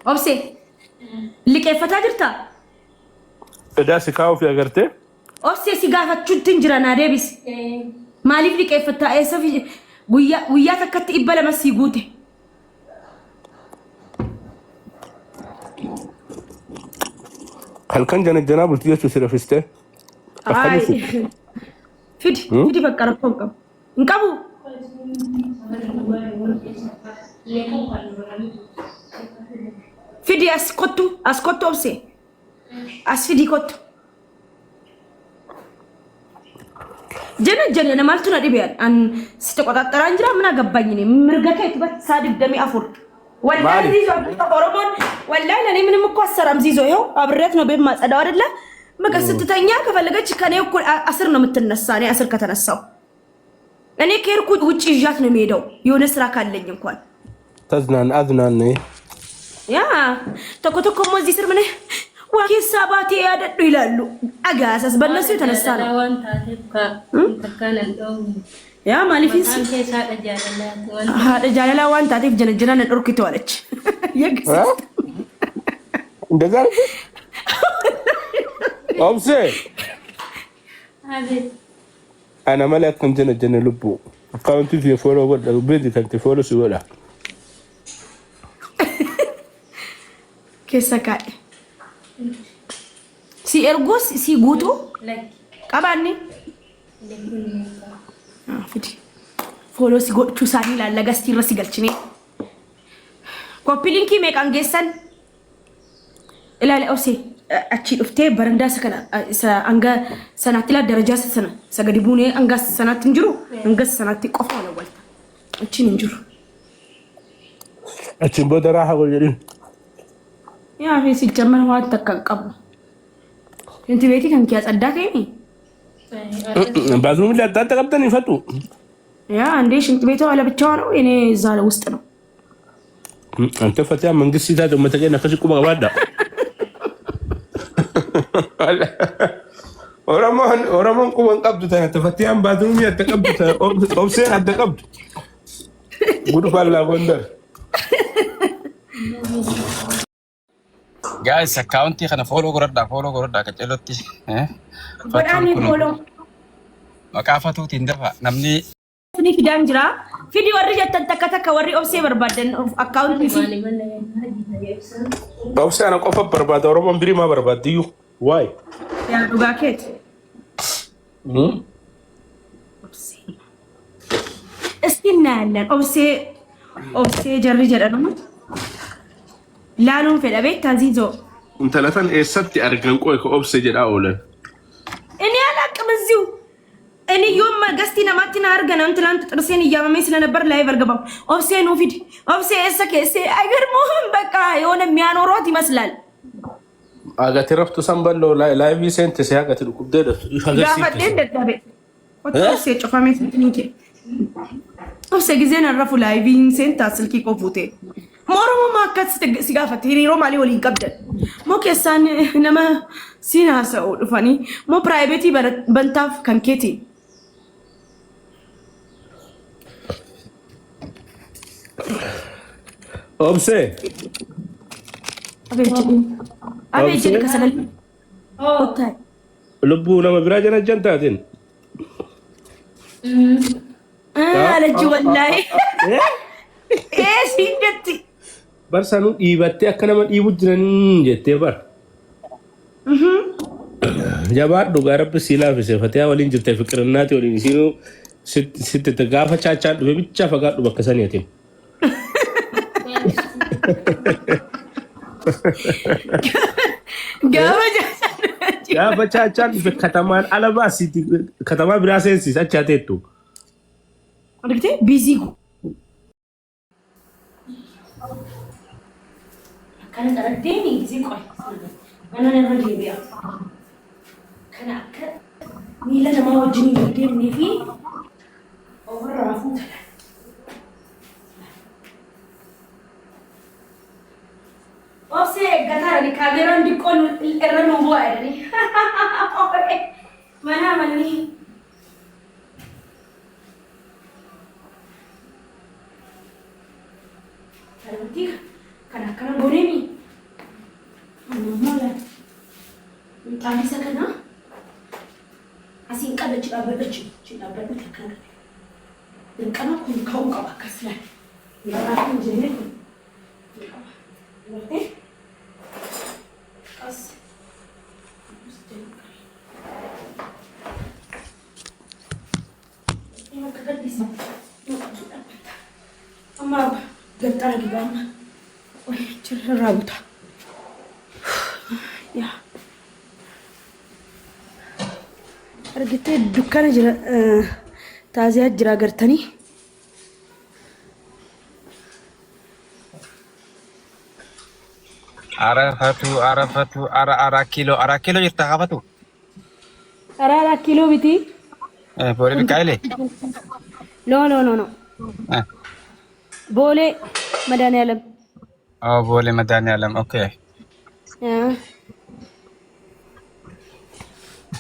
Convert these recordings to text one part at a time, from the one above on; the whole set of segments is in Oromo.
أوبسي اللي كيف فتاجرتا ده سكاو في أجرته أوبسي سيجافة شو تنجرا نادبس مالك اللي كيف فتا إيه سفي ويا تكت إبلا ما سيجوته هل كان جن الجناب التيجي تسير فيسته هاي فيدي بكرة فوقهم نكابو فيدي أسكتو أوبسي أسفيدي كوتو جنة أنا مالتنا ريبيان أن ستقطع ترانجرا منا قبانيني مرجعك يتبت صادق دمي أفور والله زيزو أورمون والله أنا من مكسر أم زيزو يو أبرتنا بيم ما أدور الله ما قصدت تانيا كفلقة كان يأكل أسرنا متنساني أسر كتنساو أنا كيركو وجه جاتنا ميدو يونس راكان لين يكون تزنان أذنان يا تكو مو زي سر منه وكي ساباتي يا دلالو أجازس بنسي تنسانا يا مالي فيس هذا جاللا وان تعرف جنجنا نركي توالج يقصد ده أمسي أنا ملك كنت جنجنا لبو أكاونتي في فولو ولا بيدي كنت فولو سولا كيسكاي سي إرجوس سي غوتو كاباني فدي فولو سي غوتو ساني لا لغاستي رسي غلچني كوبي لينكي ميك انجسن لا اوسي اچي دفتي برندا سكنا انغا سناتلا درجه سنه سغديبوني انغا سنات نجرو انغا سنات قفو ولا ولتا اچي نجرو اچي بودرا حقولي يا في سيجمر ما تكقب انت بيتي كان كياس اداكيني بعضهم لا تقبطني فتو يا عنديش انت بيته ولا بتشانو يعني زال وسط ነው انت فتاه من قصي ذات ما تجينا كشكو بغدا ورمان كو من قبض انا تفتيان بعضهم يتقبط او سين حد قبض غدو فلا غندر guys account kana follow gorodda kacelotti godani follow makafatu tindafa namni ni fidan jira video warri jattan takka warri obse barbadan account ni fi obse ana qofa barbada oromo biri ma barbadiyu why ya dugaket obse استنى obse jarri jedhanu لالون في البيت تنزيزو انت لا تن اسدتي ارغن قوي كوبس جدا اولن اني علاقه مزيو اني يوم ما قستي نماتنا ارغن انت لانت ترسين يامي سنه نبر لايف ارغبا اوبسي نو فيدي اوبسي اسكي اگر مهم بقى يونه ميانوروت يመስላል اغا ترفت سامبلو لايف سنت سياغا تدكبده يا فدين ددبه وتوسي ጨፋሜት እንኪ اوبسي غزين عرفوا لايف سنت اسلكي كوفوتي مورو ما كات سيغافت هيرو مالي ولي قبدل مو كيسان نما سينا سعود فاني مو برايفيتي بنتاف كان كيتي اوبسي ابي كسبل اوتاي لبو لما براجنا جنتاتين لجي والله ايه سيدتي برسانو إيباتي أكنا من إيبو جران جتة بار جابار دوغارا بسيلا في سفتيا ولين جرت فكرناتي ولين سينو ست تغافا چاچا دو بيچا فغا دو بكساني يتيم غافا چاچا في ختمان علبا سيتي ختمان براسنسي ساچاتيتو أركتي بيزيغو كانت أرديني زي قوي أنا نرجع بيا كان أكل ميلا ما وجني يديرني فيه أول رافوت أوسي قطار كاميرا بيكون الرنو بوارني ما نعملني kana gooneni mala taami sakana asin qala chidabadach kana kana kun kau qaba kasla yaraafin jene warte as Amma gattara gidana. Oi, cirra buta. Ya. Argite dukkana jira taaziya jira gartani. Arafatu ara kilo jirta hafatu. Ara kilo biti. Bole bikaile. No. Bole Madanialam. Oh, bole Madanialam. Okay. Yeah.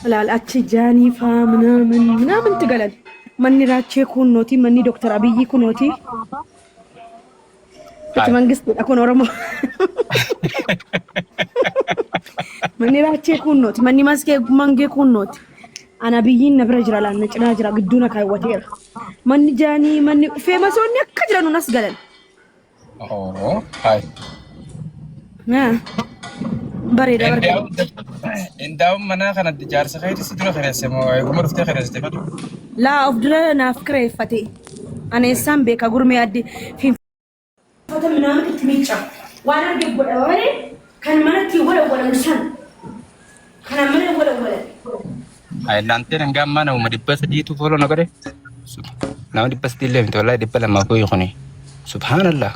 La achi jani fa mana tigalan. Manni rache kunnoti manni Dr. Abiy kunnoti. Ati mangist akon oromo. Manni rache kunnoti manni maske mange kunnoti. Ana biyyin nabra jira lan cina jira giduna kay wateer manni jani manni femasonni akka jiranu nas galan Oh, hai. Barida Indaw mana kana dijarsa khayti sidra khayrase mo ay gumar fte khayrase tefatu. La afdra na fikra fati ana isambe ka gurme addi fi fata mina kitmicha wana gibbo wale kan manati wala musan kana mana wala Ay lanten ngam mana uma dibas ditu folo nagare. Nama dibas dille mto wallahi dibala ma ko yoni. Subhanallah.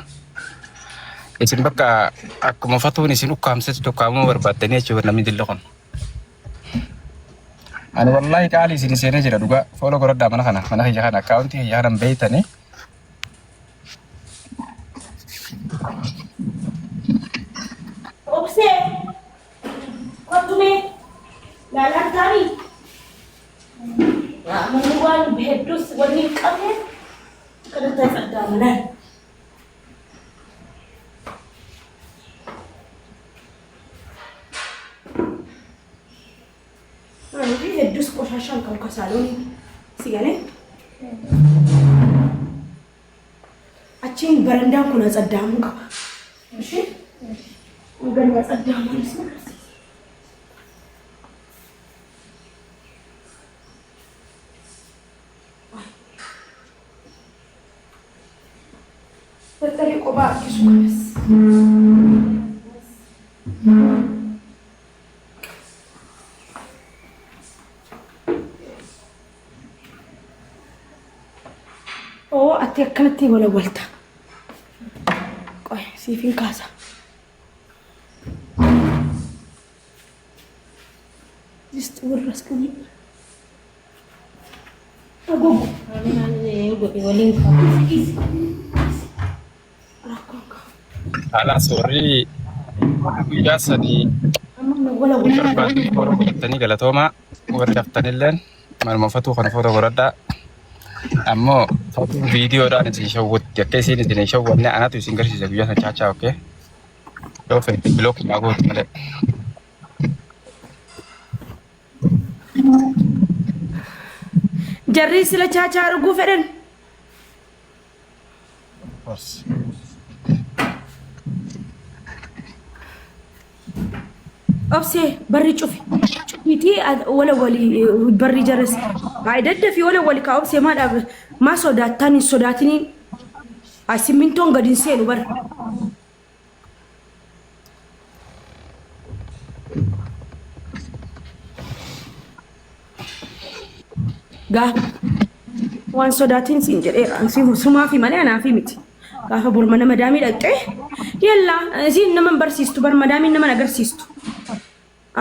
Isin baka aku mafatu ni sinu kam set to kamu berbatani coba nami dillokon. Ani wallahi kali sini sene jira duga folo ko radda mana kana hija account ya ram beitani. Opse Kotume la tani ya manuwan behedus wani qame kada ta fadda mana ani behedus qoshashan kan kasaloni sigale achin baranda kuna tsaddamu qaba እሺ ወገን ያጸዳሙ ነው በጠሪቆ ባኪሱ ከስ ኦ አትከምቲ ወለወልታ ቆይ ሲፊን ካሳ Just urrascani. Agogo. Ala sorry. Ya sadi. Wala Tani galatoma waraftanillen mal mafatu kan foto gorada. Ammo foto video da ni shawut yakkesi ni shawwanne anatu singarsi jabiya sa chacha okay. Do fe block mago tale. Jarri sila chacha argu feden. Opse barri chufi. Chufiti wala wali barri jaris. Aidadda fi wala wali ka opse ma da ma sodatini asiminton gadin selu bar. Ga wan sodatin sinjere ansi suma fi mane ana fi miti gafa bur mana madami datte yalla zin naman barsistu bar madami naman agarsistu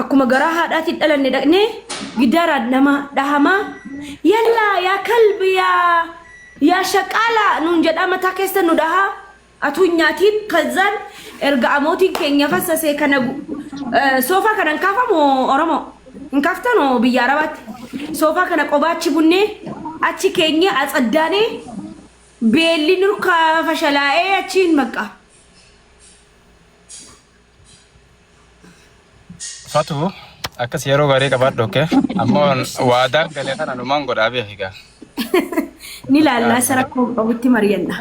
akuma gara hadati dalanne dakne gidara nama dahama yalla ya kalbi ya shaqala nun jada mata kesta nu daha atunyatin kazan erga amotin kenya fasase kana sofa kana kafamo oromo inkaftano biyarabat sofa kana qobachi bunne achi kenya atsadaane beelli nurka fashalaa'ee achiin maqa Fatu akkas yeroo gaarii qabaadhu oke ammoo waadaa galee kana numaan godhaa beekaa. Ni laallaa isa rakkoo qabutti mari'anna.